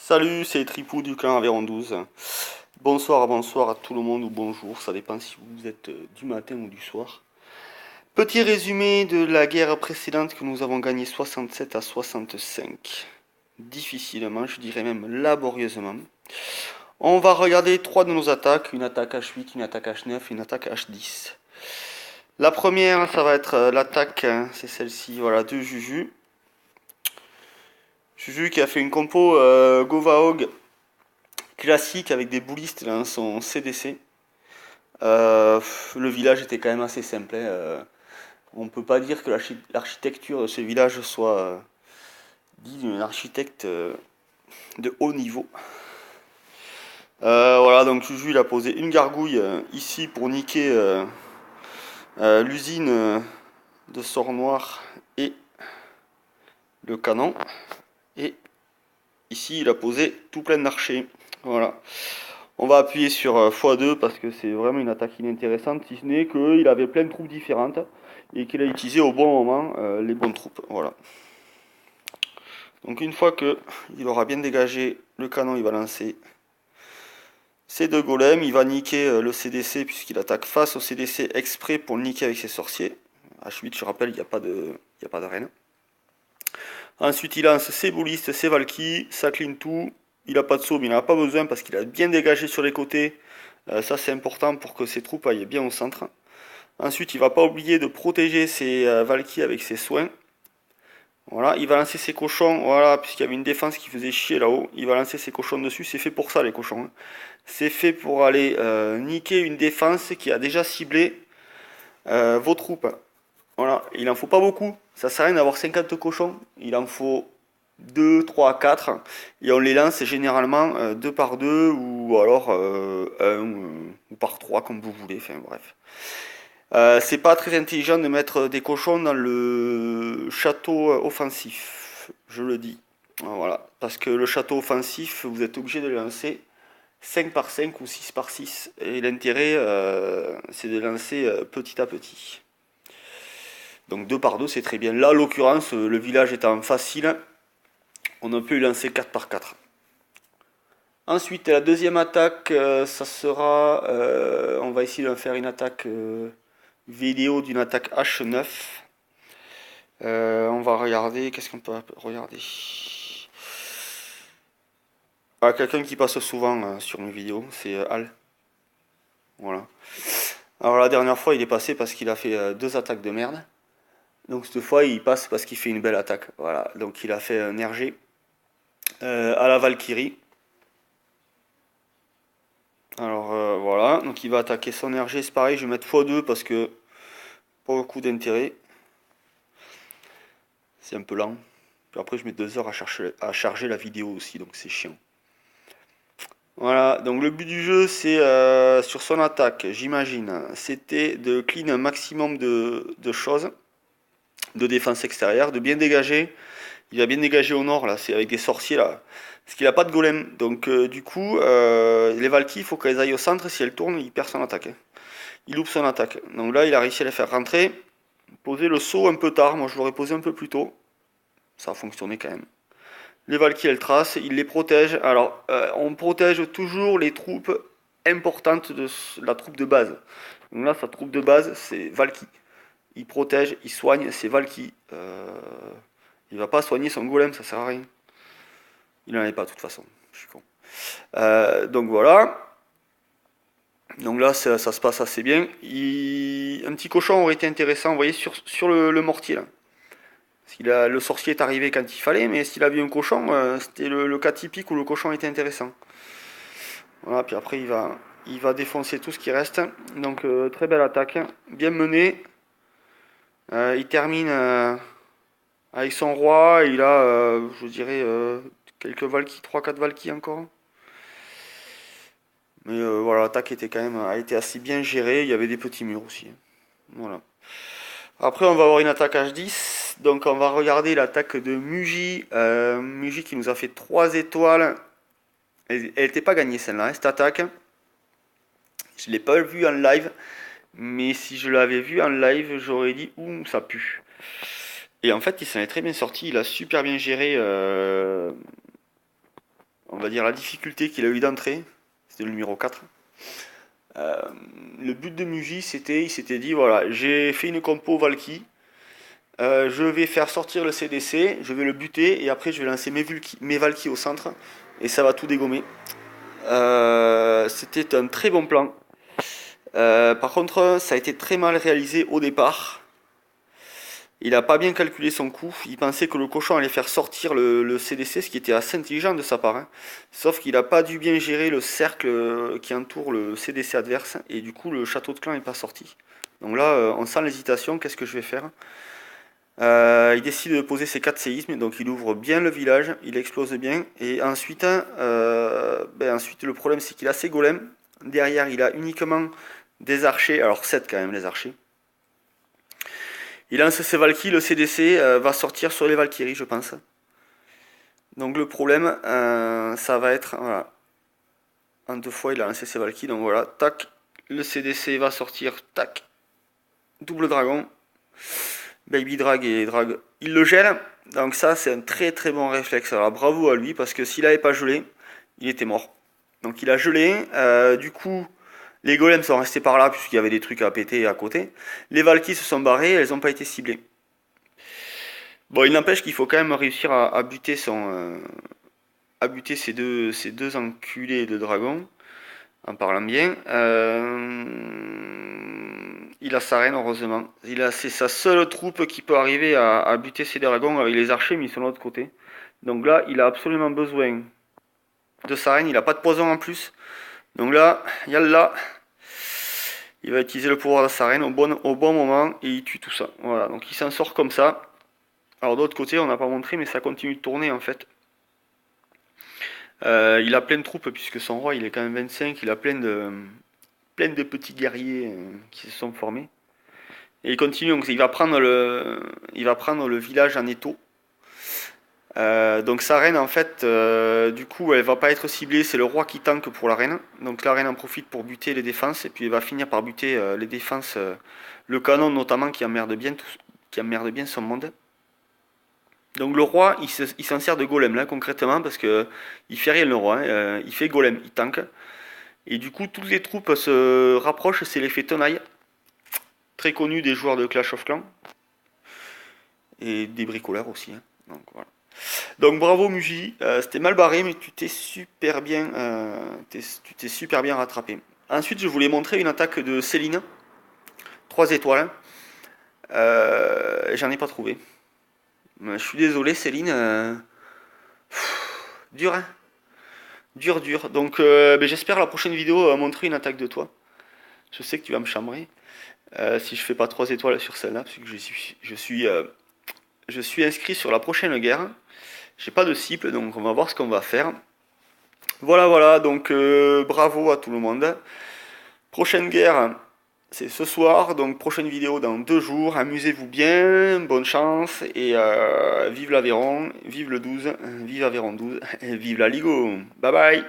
Salut, c'est Tripou du clan Aveyron 12. Bonsoir à tout le monde ou bonjour, ça dépend si vous êtes du matin ou du soir. Petit résumé de la guerre précédente que nous avons gagné 67 à 65. Difficilement, je dirais même laborieusement. On va regarder trois de nos attaques, une attaque H8, une attaque H9 et une attaque H10. La première, ça va être l'attaque, c'est celle-ci, voilà, de Juju. Juju qui a fait une compo Govaog classique avec des boulistes dans son CDC. Le village était quand même assez simple. On peut pas dire que l'architecture de ce village soit digne d'un architecte de haut niveau. Voilà, donc Juju il a posé une gargouille ici pour niquer l'usine de sort noir et le canon. Et ici il a posé tout plein d'archers. Voilà. On va appuyer sur x2 parce que c'est vraiment une attaque inintéressante, si ce n'est qu'il avait plein de troupes différentes et qu'il a utilisé au bon moment les bonnes troupes. Voilà. Donc une fois qu'il aura bien dégagé le canon, il va lancer ses deux golems, il va niquer le CDC puisqu'il attaque face au CDC exprès pour le niquer avec ses sorciers. H8, je rappelle, il n'y a pas de reine. Ensuite il lance ses boulistes, ses valkyries, ça clean tout. Il n'a pas de saut, mais il n'en a pas besoin parce qu'il a bien dégagé sur les côtés. Ça c'est important pour que ses troupes aillent bien au centre. Ensuite, il va pas oublier de protéger ses Valkyries avec ses soins. Voilà, il va lancer ses cochons, voilà, puisqu'il y avait une défense qui faisait chier là-haut. Il va lancer ses cochons dessus, c'est fait pour ça les cochons. Hein. C'est fait pour aller niquer une défense qui a déjà ciblé vos troupes. Voilà, il en faut pas beaucoup. Ça sert à rien d'avoir 50 cochons. Il en faut 2, 3, 4. Et on les lance généralement 2 par 2 ou alors 1 ou par 3 comme vous voulez. Enfin bref. C'est pas très intelligent de mettre des cochons dans le château offensif. Je le dis. Voilà. Parce que le château offensif, vous êtes obligé de le lancer 5 par 5 ou 6 par 6. Et l'intérêt, c'est de lancer petit à petit. Donc 2 par 2 c'est très bien. Là, en l'occurrence, le village étant facile, on a pu lancer 4 par 4. Ensuite, la deuxième attaque, ça sera... on va essayer de faire une attaque vidéo d'une attaque H9. On va regarder... Qu'est-ce qu'on peut regarder? Ah, quelqu'un qui passe souvent sur mes vidéos, c'est Al. Voilà. Alors la dernière fois, il est passé parce qu'il a fait 2 attaques de merde. Donc cette fois, il passe parce qu'il fait une belle attaque. Voilà. Donc il a fait un RG à la Valkyrie. Alors voilà. Donc il va attaquer son RG. C'est pareil, je vais mettre x2 parce que pas beaucoup d'intérêt. C'est un peu lent. Puis après, je mets 2 heures à charger la vidéo aussi. Donc c'est chiant. Voilà, donc le but du jeu, c'est sur son attaque, j'imagine, c'était de clean un maximum de choses, de défense extérieure, de bien dégager. Il a bien dégagé au nord, là, c'est avec des sorciers, là. Parce qu'il n'a pas de golem. Donc, du coup, les Valkyries, il faut qu'elles aillent au centre. Si elles tournent, il perd son attaque. Hein. Il loupe son attaque. Donc là, il a réussi à les faire rentrer. Poser le saut un peu tard. Moi, je l'aurais posé un peu plus tôt. Ça a fonctionné quand même. Les Valkyries, elles tracent, ils les protègent. Alors, on protège toujours les troupes importantes de la troupe de base. Donc là, sa troupe de base, c'est Valky. Il protège, il soigne, c'est Valky. Il va pas soigner son golem, ça sert à rien. Il n'en avait pas de toute façon. Je suis con. Donc voilà. Donc là, ça se passe assez bien. Un petit cochon aurait été intéressant, vous voyez, sur le mortier là. Le sorcier est arrivé quand il fallait, mais s'il a vu un cochon, c'était le cas typique où le cochon était intéressant. Voilà, puis après il va défoncer tout ce qui reste. Donc très belle attaque, bien menée. Il termine avec son roi, il a, je dirais, quelques Valkyries, 3-4 Valkyries encore. Mais voilà, l'attaque a été assez bien gérée, il y avait des petits murs aussi. Voilà. Après on va avoir une attaque H10. Donc on va regarder l'attaque de Muji. Muji qui nous a fait 3 étoiles. Elle n'était pas gagnée celle-là, hein, cette attaque. Je ne l'ai pas vue en live. Mais si je l'avais vue en live, j'aurais dit ouh, ça pue. Et en fait, il s'en est très bien sorti. Il a super bien géré, on on va dire la difficulté qu'il a eu d'entrée. C'était le numéro 4. Le but de Muji, il s'était dit, voilà, j'ai fait une compo Valky, je vais faire sortir le CDC, je vais le buter, et après je vais lancer mes Valky au centre, et ça va tout dégommer. C'était un très bon plan. Par contre, ça a été très mal réalisé au départ. Il n'a pas bien calculé son coup. Il pensait que le cochon allait faire sortir le CDC, ce qui était assez intelligent de sa part, hein. Sauf qu'il n'a pas dû bien gérer le cercle qui entoure le CDC adverse. Et du coup, le château de clan n'est pas sorti. Donc là, on sent l'hésitation. Qu'est-ce que je vais faire? Il décide de poser ses 4 séismes. Donc il ouvre bien le village. Il explose bien. Et ensuite, ensuite le problème, c'est qu'il a ses golems. Derrière, il a uniquement des archers. Alors 7 quand même, les archers. Il lance ses Valkyries, le CDC va sortir sur les Valkyries, je pense. Donc le problème, ça va être... Voilà. En 2 fois, il a lancé ses Valkyries, donc voilà, tac. Le CDC va sortir, tac. Double dragon. Baby drag et drag. Il le gèle, donc ça, c'est un très très bon réflexe. Alors bravo à lui, parce que s'il n'avait pas gelé, il était mort. Donc il a gelé, du coup... Les golems sont restés par là puisqu'il y avait des trucs à péter à côté. Les Valkyries se sont barrées, elles n'ont pas été ciblées. Bon, il n'empêche qu'il faut quand même réussir à buter ces deux enculés de dragons, en parlant bien. Il a sa reine, heureusement. C'est sa seule troupe qui peut arriver à buter ces dragons avec les archers, mais ils sont de l'autre côté. Donc là, il a absolument besoin de sa reine. Il n'a pas de poison en plus. Donc là, yallah, il va utiliser le pouvoir de sa reine au bon moment et il tue tout ça. Voilà, donc il s'en sort comme ça. Alors d'autre côté, on n'a pas montré, mais ça continue de tourner en fait. Il a plein de troupes puisque son roi il est quand même 25, il a plein de petits guerriers qui se sont formés. Et il continue, donc il va prendre le village en étau. Donc sa reine en fait, du coup elle va pas être ciblée, c'est le roi qui tank pour la reine. Donc la reine en profite pour buter les défenses et puis elle va finir par buter les défenses, le canon notamment qui emmerde bien son monde. Donc le roi il s'en sert de golem là concrètement parce que il fait rien le roi, hein, il fait golem, il tank. Et du coup toutes les troupes se rapprochent, c'est l'effet tenaille, très connu des joueurs de Clash of Clans et des bricoleurs aussi, hein. Donc voilà. Donc bravo Muji, c'était mal barré mais tu t'es super bien rattrapé. Ensuite je voulais montrer une attaque de Céline, 3 étoiles. J'en ai pas trouvé. Je suis désolé Céline, dur hein. Dur. Donc j'espère la prochaine vidéo montrer une attaque de toi. Je sais que tu vas me chambrer si je fais pas 3 étoiles sur celle-là, parce que je suis inscrit sur la prochaine guerre. J'ai pas de cible, donc on va voir ce qu'on va faire. Voilà, donc bravo à tout le monde. Prochaine guerre, c'est ce soir, donc prochaine vidéo dans 2 jours. Amusez-vous bien, bonne chance, et vive l'Aveyron, vive le 12, vive Aveyron 12, et vive la Ligo. Bye bye.